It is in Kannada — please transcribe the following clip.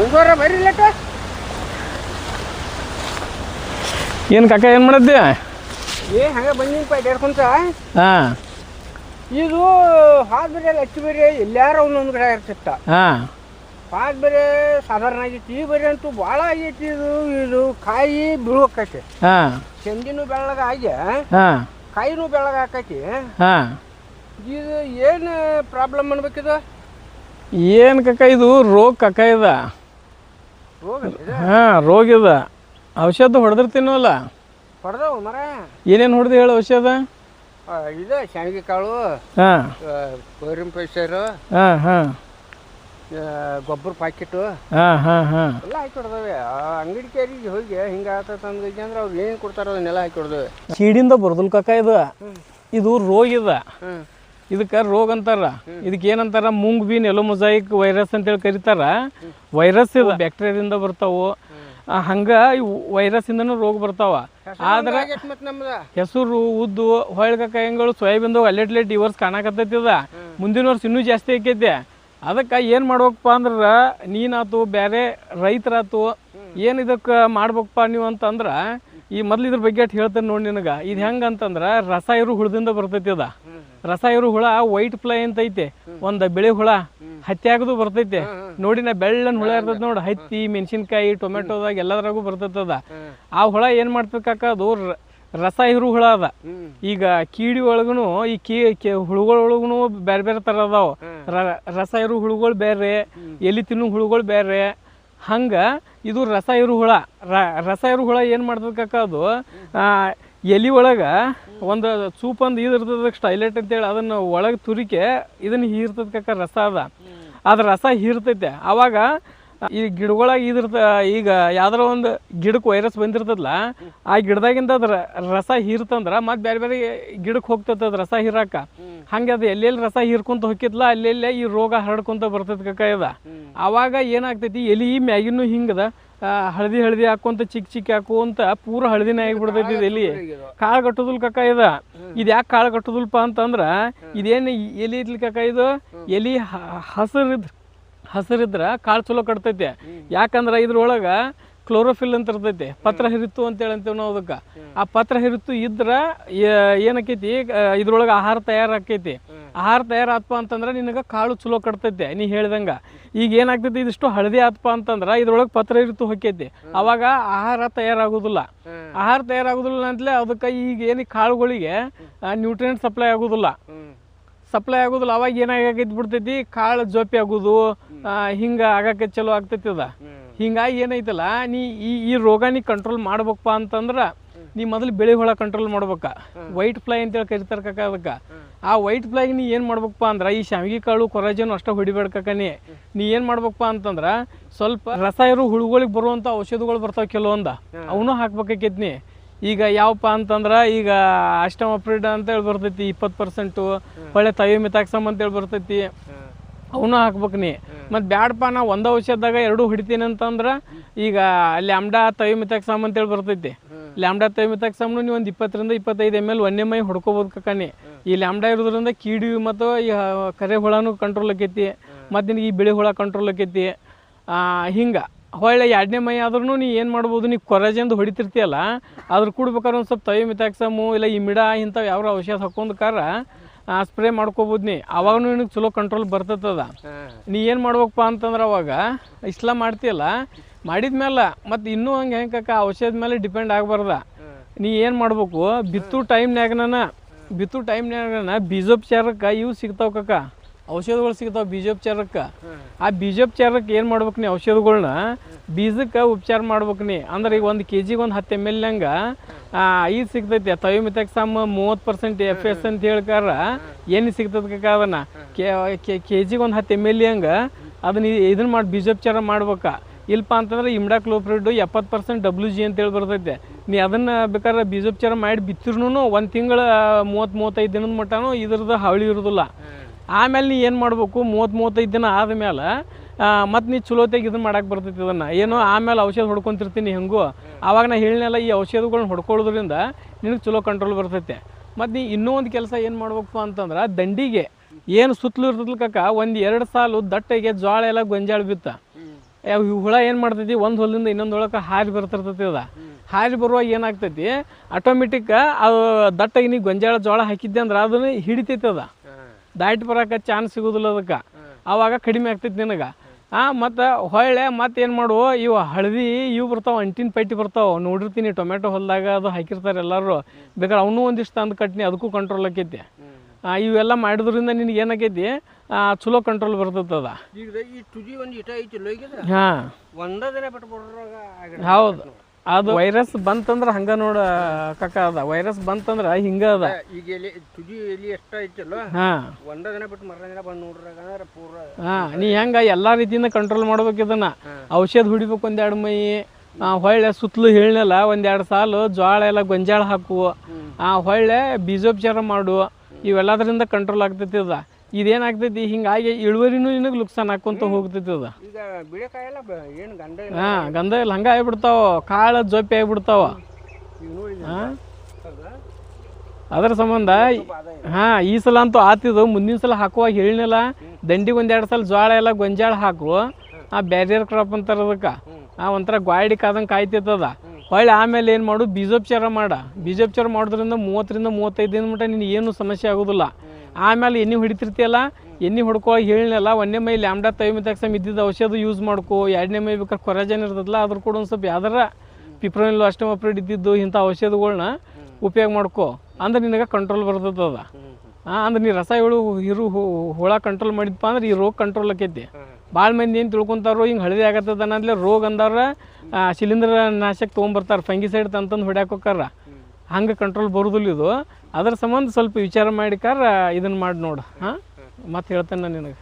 ಮುಂಗೋರ ಬರೀಲಟ ಏನು ಕಾಕ ಏನು ಮಾಡಿದ್ದೆ ಏ ಹಂಗೆ ಬಂದಿನಪ್ಪ ಡೇರ್ಕೊಂತ ಹಾಂ ಇದು ಹಾಲು ಬೇರೆ ಹಚ್ಚಿ ಬೇರೆ ಎಲ್ಲಾರ ಒಂದೊಂದು ಗಿಡ ಇರ್ತಿತ್ತ ಹಾಂ ಹಾಲು ಬೇರೆ ಸಾಧಾರಣ ಆಗೈತಿ ಈ ಬೇರೆ ಅಂತೂ ಭಾಳ ಆಗೈತಿ ಇದು ಕಾಯಿ ಬೀಳ್ಬೇಕೈತಿ ಹಾಂ ಚಂದಿನೂ ಬೆಳ್ಳಗ ಆಗಿ ಹಾಂ ಕಾಯಿನೂ ಬೆಳ್ಳಗ ಹಾಕೈತಿ ಹಾಂ ಇದು ಏನು ಪ್ರಾಬ್ಲಮ್ ಅನ್ಬೇಕಿದು ಏನು ಕಾಕ ಇದು ರೋಗ ಕಾಕ ಇದ ರೋಗ ಹಾಂ ರೋಗ ಇದ ಔಷಧ ಹೊಡೆದಿರ್ತೀನಲ್ಲ ಹೊಡೆದವು ಮರ ಏನೇನು ಹೊಡೆದು ಹೇಳು ಔಷಧ ಇದು ಶಾವಿಗೆ ಕಾಳು ಹಾಂ ಗೋರಿನ ಪೈಸರು ಹಾಂ ಹಾಂ ಗೊಬ್ಬರ ಪ್ಯಾಕೆಟು ಹಾಂ ಹಾಂ ಹಾಂ ಎಲ್ಲ ಹಾಕಿ ಹೊಡೆದವೆ ಅಂಗಡಿ ಕೇರಿಗೆ ಹೋಗಿ ಹಿಂಗೆ ಆತಂದ್ರೆ ಅಂದ್ರೆ ಅವ್ರು ಏನು ಕೊಡ್ತಾರೋ ಅದನ್ನೆಲ್ಲ ಹಾಕಿ ಹೊಡೆದವೆ ಸೀಡಿಂದ ಬರೋದಿಲ್ಲ ಕಾಕ ಇದು ರೋಗ ಇದ ಹ್ಞೂ ಇದಕ್ಕೆ ರೋಗ ಅಂತಾರ ಇದಕ್ಕೆ ಏನಂತಾರ ಮುಂಗ್ ಬೀನ್ ಎಲೋ ಮೊಸೈಕ್ ವೈರಸ್ ಅಂತೇಳಿ ಕರೀತಾರ ವೈರಸ್ ಇದು ಬ್ಯಾಕ್ಟೀರಿಯಾದಿಂದ ಬರ್ತಾವು ಹಂಗ ವೈರಸ್ ಇಂದನೂ ರೋಗ ಬರ್ತಾವ ಆದ್ರೆ ಹೆಸರು ಉದ್ದು ಹೊಳ್ಕ ಕಾಯಿಗಳು ಸೋಯಾಬೀನ್ದಾಗ ಅಲ್ಲೆಟ್ಲೆ ಡಿವರ್ಸ್ ಕಾಣಕತ್ತೈತಿದ ಮುಂದಿನ ವರ್ಷ ಇನ್ನೂ ಜಾಸ್ತಿ ಆಕೈತಿ ಅದಕ್ಕೆ ಏನು ಮಾಡ್ಬೇಕಪ್ಪ ಅಂದ್ರೆ ನೀನಾತು ಬೇರೆ ರೈತರಾತು ಏನು ಇದಕ್ಕೆ ಮಾಡ್ಬೇಕಪ್ಪ ನೀವು ಅಂತಂದ್ರೆ ಈ ಮೊದ್ಲು ಇದ್ರ ಬಗ್ಗೆ ಅಟ್ ಹೇಳ್ತೇನೆ ನೋಡಿ ನಿನಗೆ ಇದು ಹೆಂಗೆ ಅಂತಂದ್ರೆ ರಸ ಇರು ಹುಳದಿಂದ ಬರ್ತೈತಿ ಅದ ರಸ ಇರು ಹುಳ ವೈಟ್ ಫ್ಲೈ ಅಂತ ಐತೆ ಒಂದು ಬಿಳಿ ಹುಳ ಹತ್ತಿ ಆಗದು ಬರ್ತೈತೆ ನೋಡಿ ನಾ ಬೆಳ್ಳನ್ ಹುಳ ಇರ್ತೈತೆ ನೋಡಿ ಹತ್ತಿ ಮೆಣಸಿನ್ಕಾಯಿ ಟೊಮೆಟೊದಾಗ ಎಲ್ಲದ್ರಾಗೂ ಬರ್ತೈತದ ಆ ಹುಳ ಏನು ಮಾಡ್ಬೇಕಾಕ ಅದು ರಸ ಇರು ಹುಳ ಅದ ಈಗ ಕೀಡಿ ಒಳಗೂ ಈ ಹುಳುಗಳೊಳಗೂ ಬೇರೆ ಬೇರೆ ಥರ ಅದಾವ ರಸ ಇರು ಹುಳುಗಳು ಬೇರೆ ಎಲಿ ತಿನ್ನು ಹುಳುಗಳು ಬೇರೆ ಹಂಗೆ ಇದು ರಸ ಇರು ಹುಳ ರಸ ಇರು ಹುಳ ಏನು ಮಾಡ್ತಕ್ಕ ಅದು ಎಲಿ ಒಳಗೆ ಒಂದು ಸೂಪಂದು ಇದು ಇರ್ತದ ಸ್ಟೈಲೆಟ್ ಅಂತೇಳಿ ಅದನ್ನು ಒಳಗೆ ತುರಿಕೆ ಇದನ್ನು ಹೀರ್ತದಕ್ಕ ರಸ ಅದು ರಸ ಹೀರ್ತೈತೆ ಆವಾಗ ಈ ಗಿಡಗಳಾಗ ಇದಿರ್ತ ಈಗ ಯಾವ್ದಾರ ಒಂದು ಗಿಡಕ್ಕೆ ವೈರಸ್ ಬಂದಿರ್ತದಲ್ಲ ಆ ಗಿಡದಾಗಿಂದ ಅದ್ರ ರಸ ಹೀರ್ತಂದ್ರೆ ಮತ್ತೆ ಬೇರೆ ಬೇರೆ ಗಿಡಕ್ಕೆ ಹೋಗ್ತೈತೆ ಅದು ರಸ ಹೀರಾಕ ಹಂಗೆ ಅದು ಎಲ್ಲೆಲ್ಲಿ ರಸ ಹೀರ್ಕೊಂತ ಹೋಗಿತ್ಲ ಅಲ್ಲೆಲ್ಲೇ ಈ ರೋಗ ಹರಡ್ಕೊಂತ ಬರ್ತೈತೆ ಕಕ್ಕ ಇದ ಆವಾಗ ಏನಾಗ್ತೈತಿ ಎಲಿ ಮ್ಯಾಗಿನೂ ಹಿಂಗದ ಹಳದಿ ಹಾಕೊಂತ ಚಿಕ್ಕ ಹಾಕುವಂತ ಪೂರ ಹಳದಿನ ಆಗಿಬಿಡ್ತೈತಿ ಎಲಿ ಕಾಳು ಕಟ್ಟುದಿಲ್ ಕಕ್ಕ ಇದ ಇದು ಯಾಕೆ ಕಾಳು ಕಟ್ಟುದಿಲ್ಪ ಅಂತಂದ್ರ ಇದೇನು ಎಲಿ ಇದ್ಲಿ ಕಕ್ಕ ಇದು ಎಲಿ ಹಸಿರಿದ್ರ ಕಾಳು ಚಲೋ ಕಟ್ತೈತೆ ಯಾಕಂದ್ರೆ ಇದ್ರೊಳಗೆ ಕ್ಲೋರೋಫಿಲ್ ಅಂತ ಇರ್ತೈತಿ ಪತ್ರ ಹಿರಿತು ಅಂತೇಳಿ ಅಂತೇವೆ ನಾವು ಅದಕ್ಕೆ ಆ ಪತ್ರ ಹಿರಿತು ಇದ್ರ ಏನಕ್ಕೈತಿ ಇದ್ರೊಳಗೆ ಆಹಾರ ತಯಾರಾಕೈತಿ ಆಹಾರ ತಯಾರಾತ್ಪ ಅಂತಂದ್ರೆ ನಿನಗೆ ಕಾಳು ಚಲೋ ಕಟ್ತೈತೆ ನೀ ಹೇಳ್ದಂಗೆ ಈಗ ಏನಾಗ್ತೈತಿ ಇದಿಷ್ಟು ಹಳದಿ ಆತ್ಪ ಅಂತಂದ್ರೆ ಇದ್ರೊಳಗೆ ಪತ್ರ ಹಿರಿತು ಹೊಕ್ಕೈತಿ ಅವಾಗ ಆಹಾರ ತಯಾರಾಗೋದಿಲ್ಲ ಅಂತಲೇ ಅದಕ್ಕೆ ಈಗ ಏನು ಕಾಳುಗಳಿಗೆ ನ್ಯೂಟ್ರಿಯೆಂಟ್ ಸಪ್ಲೈ ಆಗೋದಿಲ್ಲ ಅವಾಗ ಏನಾಗೈತಿ ಬಿಡ್ತೈತಿ ಕಾಳು ಜೋಪಿ ಆಗೋದು ಹಿಂಗೆ ಆಗಕ್ಕೆ ಚಲೋ ಆಗ್ತೈತಿ ಅದ ಹಿಂಗಾಗಿ ಏನೈತಲ್ಲ ನೀ ಈ ರೋಗ ನೀ ಕಂಟ್ರೋಲ್ ಮಾಡ್ಬೇಕಪ್ಪ ಅಂತಂದ್ರೆ ನೀ ಮೊದಲು ಬೆಳೆ ಹುಳ ಕಂಟ್ರೋಲ್ ಮಾಡ್ಬೇಕ ವೈಟ್ ಫ್ಲೈ ಅಂತೇಳಿ ಕರಿತಾರೆ ಕಕ್ಕ ಅದಕ್ಕೆ ಆ ವೈಟ್ ಫ್ಲೈಗೆ ನೀ ಏನು ಮಾಡ್ಬೇಕಪ್ಪ ಅಂದ್ರೆ ಈ ಶಾವಿಗೆ ಕಾಳು ಕೊರಾಜನ್ ಅಷ್ಟೇ ಹೊಡಿಬೇಡ್ಕಕ್ಕ ನೀ ಏನು ಮಾಡ್ಬೇಕಪ್ಪ ಅಂತಂದ್ರೆ ಸ್ವಲ್ಪ ರಸ ಇರೋ ಹುಳುಗಳಿಗೆ ಬರುವಂಥ ಔಷಧಿಗಳು ಬರ್ತಾವೆ ಕೆಲವೊಂದು ಅವನು ಹಾಕ್ಬೇಕಾಕೈತಿ ನೀ ಈಗ ಯಾವಪ್ಪ ಅಂತಂದ್ರೆ ಈಗ ಅಷ್ಟಮಪ್ರಿಡ್ ಅಂತೇಳಿ ಬರ್ತೈತಿ 20%, ಹೊಳೆ ಥಯೋಮಿಥಾಕ್ಸಮ್ ಅಂತೇಳಿ ಬರ್ತೈತಿ ಅವನು ಹಾಕ್ಬೇಕು ನೀ ಮತ್ತು ಬ್ಯಾಡಪ್ಪ ನಾ ಒಂದು ಔಷಧದಾಗ 2 ಹೊಡಿತೀನಿ ಅಂತಂದ್ರೆ ಈಗ ಲ್ಯಾಂಬ್ಡಾ ಥಯೋಮಿಥಾಕ್ಸಮ್ ಅಂತೇಳಿ ಬರ್ತೈತಿ ಲ್ಯಾಂಬ್ಡಾ ಥಯೋಮಿಥಾಕ್ಸಮ್ನು ನೀವು ಒಂದು 20 ರಿಂದ 25 ml ಒಂದೇ ಮೈ ಹೊಡ್ಕೋಬೋದು ಕಕ್ಕನಿ ಈ ಲ್ಯಾಂಬ್ಡಾ ಇರೋದ್ರಿಂದ ಕೀಡಿ ಮತ್ತು ಈ ಕರೆ ಹುಳನೂ ಕಂಟ್ರೋಲ್ ಆಕೈತಿ ಮತ್ತು ನಿನಗೆ ಈ ಬಿಳಿ ಹುಳ ಕಂಟ್ರೋಲ್ ಆಕೈತಿ ಹಿಂಗೆ ಹೊಳ್ಳೆ 2ನೇ ಮೈ ಆದ್ರೂ ನೀ ಏನು ಮಾಡ್ಬೋದು ನೀ ಕೊರಾಜೆಂದು ಹೊಡಿತಿರ್ತೀಯಲ್ಲ ಅದ್ರ ಕೂಡ್ಬೇಕಾದ್ರೆ ಒಂದು ಸ್ವಲ್ಪ ಥಯೋಮಿಥಾಕ್ಸಮು ಇಲ್ಲ ಇಮಿಡಾ ಇಂಥವು ಯಾವ ಔಷಧ ಹಾಕೊಂಡ್ಕಾರ ಸ್ಪ್ರೇ ಮಾಡ್ಕೋಬೋದು ನೀ ಅವಾಗ ನಿನಗೆ ಚಲೋ ಕಂಟ್ರೋಲ್ ಬರ್ತದ ನೀ ಏನು ಮಾಡ್ಬೇಕಪ್ಪ ಅಂತಂದ್ರೆ ಅವಾಗ ಇಸ್ಲಾ ಮಾಡ್ತೀಯಲ್ಲ ಮಾಡಿದ್ಮೇಲೆ ಮತ್ತು ಇನ್ನೂ ಹಂಗೆ ಹೆಂಗೆ ಔಷಧ ಮೇಲೆ ಡಿಪೆಂಡ್ ಆಗಬಾರ್ದ ನೀ ಏನು ಮಾಡ್ಬೇಕು ಬಿತ್ತು ಟೈಮ್ನ್ಯಾಗನ ಬೀಜೋಪಚಾರಕ್ಕೆ ಇವು ಸಿಗ್ತಾವ ಕಕ್ಕ ಔಷಧಗಳು ಸಿಗ್ತಾವೆ ಬೀಜೋಪಚಾರಕ್ಕೆ ಆ ಬೀಜೋಪಚಾರಕ್ಕೆ ಏನು ಮಾಡ್ಬೇಕು ನೀ ಔಷಧಗಳ್ನ ಬೀಜಕ್ಕೆ ಉಪಚಾರ ಮಾಡ್ಬೇಕು ನೀ ಅಂದ್ರೆ ಈಗ 1 kg ಒಂದು 10 ml ನಂಗೆ ಇದು ಸಿಗ್ತೈತಿ ಥಯೋಮಿಥಾಕ್ಸಮ್ 30% FS ಅಂತ ಹೇಳ್ಕಾರ ಏನು ಸಿಗ್ತದಕ್ಕ ಅದನ್ನು kg ಒಂದು 10 ml ಹಂಗೆ ಅದನ್ನ ಇದನ್ನ ಮಾಡಿ ಬೀಜೋಪಚಾರ ಮಾಡ್ಬೇಕಾ ಇಲ್ಲಪ್ಪ ಅಂತಂದ್ರೆ ಇಮ್ಡಾಕ್ಲೋಪ್ರಿಡ್ 70% WG ಅಂತೇಳಿ ಬರ್ತೈತೆ ನೀ ಅದನ್ನು ಬೇಕಾದ್ರೆ ಬೀಜೋಪಚಾರ ಮಾಡಿ ಬಿತ್ತಿರ್ನು 1 ತಿಂಗಳ 30-35 ದಿನದ ಮಟ್ಟನೂ ಇದ್ರದ್ದು ಹಾವಳಿ ಇರೋದಿಲ್ಲ ಆಮೇಲೆ ನೀ ಏನು ಮಾಡ್ಬೇಕು 30-35 ದಿನ ಆದಮೇಲೆ ಮತ್ತು ನೀ ಚಲೋತೆಗೆ ಇದನ್ನು ಮಾಡಕ್ಕೆ ಬರ್ತೈತಿ ಅದನ್ನು ಏನೋ ಆಮೇಲೆ ಔಷಧ ಹೊಡ್ಕೊತಿರ್ತೀನಿ ಹೆಂಗೂ ಆವಾಗ ನಾ ಹೇಳಿನೆಲ್ಲ ಈ ಔಷಧಗಳನ್ನ ಹೊಡ್ಕೊಳ್ಳೋದ್ರಿಂದ ನಿನಗೆ ಚಲೋ ಕಂಟ್ರೋಲ್ ಬರ್ತೈತೆ ಮತ್ತು ನೀ ಇನ್ನೂ ಒಂದು ಕೆಲಸ ಏನು ಮಾಡ್ಬೇಕಪ್ಪ ಅಂತಂದ್ರೆ ದಂಡಿಗೆ ಏನು ಸುತ್ತಲೂ ಇರ್ತದಲ್ಲ ಕಕ್ಕ 1-2 ಸಾಲು ದಟ್ಟಗೆ ಜೋಳ ಎಲ್ಲ ಗೊಂಜಾಳ ಬಿತ್ತ ಇವು ಹುಳ ಏನು ಮಾಡ್ತೈತಿ ಒಂದು ಹೊಲದಿಂದ ಇನ್ನೊಂದು ಹೊಳಕ್ಕೆ ಹಾರಿ ಬರ್ತಿರ್ತೈತಿ ಅದ ಹಾರಿ ಬರುವಾಗ ಏನಾಗ್ತೈತಿ ಆಟೋಮೆಟಿಕ್ ಅದು ದಟ್ಟಾಗಿ ನೀ ಗೊಂಜಾಳ ಜೋಳ ಹಾಕಿದ್ದೆ ಅಂದ್ರೆ ಅದನ್ನು ಹಿಡಿತೈತಿ ಅದ ದಾಟಿ ಬರೋಕೆ ಚಾನ್ಸ್ ಸಿಗೋದಿಲ್ಲ ಅದಕ್ಕೆ ಆವಾಗ ಕಡಿಮೆ ಆಗ್ತೈತಿ ನಿನಗೆ ಮತ್ತು ಹೊಳ್ಳೆ ಏನು ಮಾಡುವ ಇವು ಹಳದಿ ಇವು ಬರ್ತಾವೆ ಅಂಟಿನ ಪಟ್ಟಿ ಬರ್ತಾವೆ ನೋಡಿರ್ತೀನಿ ಟೊಮೆಟೊ ಹೊಲದಾಗ ಅದು ಹಾಕಿರ್ತಾರೆ ಎಲ್ಲರೂ ಬೇಕಾದ್ರೆ ಅವನು ಒಂದಿಷ್ಟು ತಂದು ಕಟ್ನಿ ಅದಕ್ಕೂ ಕಂಟ್ರೋಲ್ ಆಕೈತಿ ಇವೆಲ್ಲ ಮಾಡಿದ್ರಿಂದ ನಿನಗೆ ಏನಾಕೈತಿ ಚಲೋ ಕಂಟ್ರೋಲ್ ಬರ್ತದ ಈಗ ಈ ತುದಿ ಒಂದು ಇಟ ಐತಿಲ್ಲ ಈಗ ಹಾಂ ಒಂದ ದಿನ ಬಿಟ್ಟು ಹೌದು ಅದು ವೈರಸ್ ಬಂತಂದ್ರೆ ಹಂಗೆ ನೋಡ ಕಕ್ಕ ಅದ ವೈರಸ್ ಬಂತಂದ್ರೆ ಹಿಂಗೆ ಅದ ಈಗ ಎಲ್ಲಿ ತುದಿ ಎಲ್ಲಿ ಎಷ್ಟ ಐತಿಲ್ಲ ಹಾಂ ಒಂದ ದಿನ ಬಿಟ್ಟು ಮರ ದಿನ ಬಂದು ನೋಡ್ರಾಗ ಪೂರ ನೀ ಹೆಂಗೆ ಎಲ್ಲ ರೀತಿಯಿಂದ ಕಂಟ್ರೋಲ್ ಮಾಡ್ಬೇಕು ಇದನ್ನ ಔಷಧ ಹೊಡಿಬೇಕು ಒಂದೆರಡು ಮೈ ಹೊಳ್ಳೆ ಸುತ್ತಲೂ ಹೇಳಿನಲ್ಲ ಒಂದೆರಡು ಸಾಲು ಜೋಳ ಎಲ್ಲ ಗೊಂಜಾಳ ಹಾಕು ಹೊಳ್ಳೆ ಬೀಜೋಪಚಾರ ಮಾಡು ಇವೆಲ್ಲದರಿಂದ ಕಂಟ್ರೋಲ್ ಆಗ್ತೈತಿ ಅದ ಇದೇನಾಗ್ತೈತಿ ಹಿಂಗಾಗಿ ಇಳುವರಿನೂ ನಿನಗೆ ನುಕ್ಸಾನ್ ಹಾಕೊಂತ ಹೋಗ್ತೈತಿ ಅದ ಈಗ ಬಿಡಕಾಯಲ್ಲ ಏನು ಗಂಧ ಗಂಧ ಇಲ್ಲ ಹಂಗೆ ಆಗಿಬಿಡ್ತಾವ ಕಾಳು ಜೋಪಿ ಆಗಿಬಿಡ್ತಾವ ಅದ್ರ ಸಂಬಂಧ ಈ ಸಲ ಅಂತೂ ಆತಿದ್ದು ಮುಂದಿನ ಸಲ ಹಾಕುವಾಗ ಹೇಳಿನಲ್ಲ ದಂಡಿಗೆ ಒಂದೆರಡು ಸಲ ಜೋಳ ಎಲ್ಲ ಗೊಂಜಾಳ ಹಾಕು ಬ್ಯಾರಿಯರ್ ಕ್ರಾಪ್ ಅಂತಾರ ಅದಕ್ಕೆ ಒಂಥರ ಗ್ವಾಡಿ ಕಾದಂಗೆ ಕಾಯ್ತೈತದ ಹೊಳ್ಳಿ ಆಮೇಲೆ ಏನು ಮಾಡು ಬೀಜೋಪಚಾರ ಬೀಜೋಪಚಾರ ಮಾಡೋದ್ರಿಂದ 30ರಿಂದ 35 ದಿನ ಮಟ್ಟ ನಿನಗೆ ಏನು ಸಮಸ್ಯೆ ಆಗೋದಿಲ್ಲ ಆಮೇಲೆ ಎಣ್ಣೆ ಹೊಡಿತಿರ್ತೀಯಲ್ಲ ಎಣ್ಣೆ ಹೊಡ್ಕೊಳಗೆ ಹೇಳಿನಲ್ಲ ಒಂದನೇ ಮೈ ಲ್ಯಾಂಬ್ಡಾ ಥೈಮಿಥಾಕ್ಸಮ್ ಇದ್ದಿದ್ದು ಔಷಧ ಯೂಸ್ ಮಾಡ್ಕೋ ಎರಡನೇ ಮೈ ಬೇಕಾದ್ರೆ ಕೊರಾಜನ್ ಇರ್ತದಲ್ಲ ಅದ್ರ ಕೂಡ ಒಂದು ಸ್ವಲ್ಪ ಯಾವ್ದಾರ ಪಿಪ್ರೋನಿಲ್ ಅಷ್ಟಮಪ್ರಿಡ್ ಇದ್ದಿದ್ದು ಇಂಥ ಔಷಧಗಳ್ನ ಉಪಯೋಗ ಮಾಡ್ಕೋ ಅಂದ್ರೆ ನಿನಗೆ ಕಂಟ್ರೋಲ್ ಬರ್ತದ ಅಂದ್ರೆ ನೀ ರಸ ಇರು ಹುಳ ಕಂಟ್ರೋಲ್ ಮಾಡಿದ್ಪ ಅಂದ್ರೆ ಈ ರೋಗ ಕಂಟ್ರೋಲ್ ಆಕೈತಿ ಭಾಳ ಮಂದಿ ಏನು ತಿಳ್ಕೊತಾರೋ ಹಿಂಗೆ ಹಳದಿ ಆಗತ್ತದ ಅನ್ನೋದ್ಲೆ ರೋಗ ಅಂದವ್ರ ಶಿಲೀಂಧ್ರ ನಾಶಕ ತೊಗೊಂಬರ್ತಾರೆ ಫಂಗಿಸೈಡ್ ತಂತಂದು ಹೊಡ್ಯಾಕ ಹೋಕಾರ ಹಂಗೆ ಕಂಟ್ರೋಲ್ ಬರೋದಿಲ್ಲ ಇದು ಅದ್ರ ಸಂಬಂಧ ಸ್ವಲ್ಪ ವಿಚಾರ ಮಾಡಿಕಾರ ಇದನ್ನು ಮಾಡಿ ನೋಡು ಮತ್ತೆ ಹೇಳ್ತೇನೆ ನಾನು ನಿನಗೆ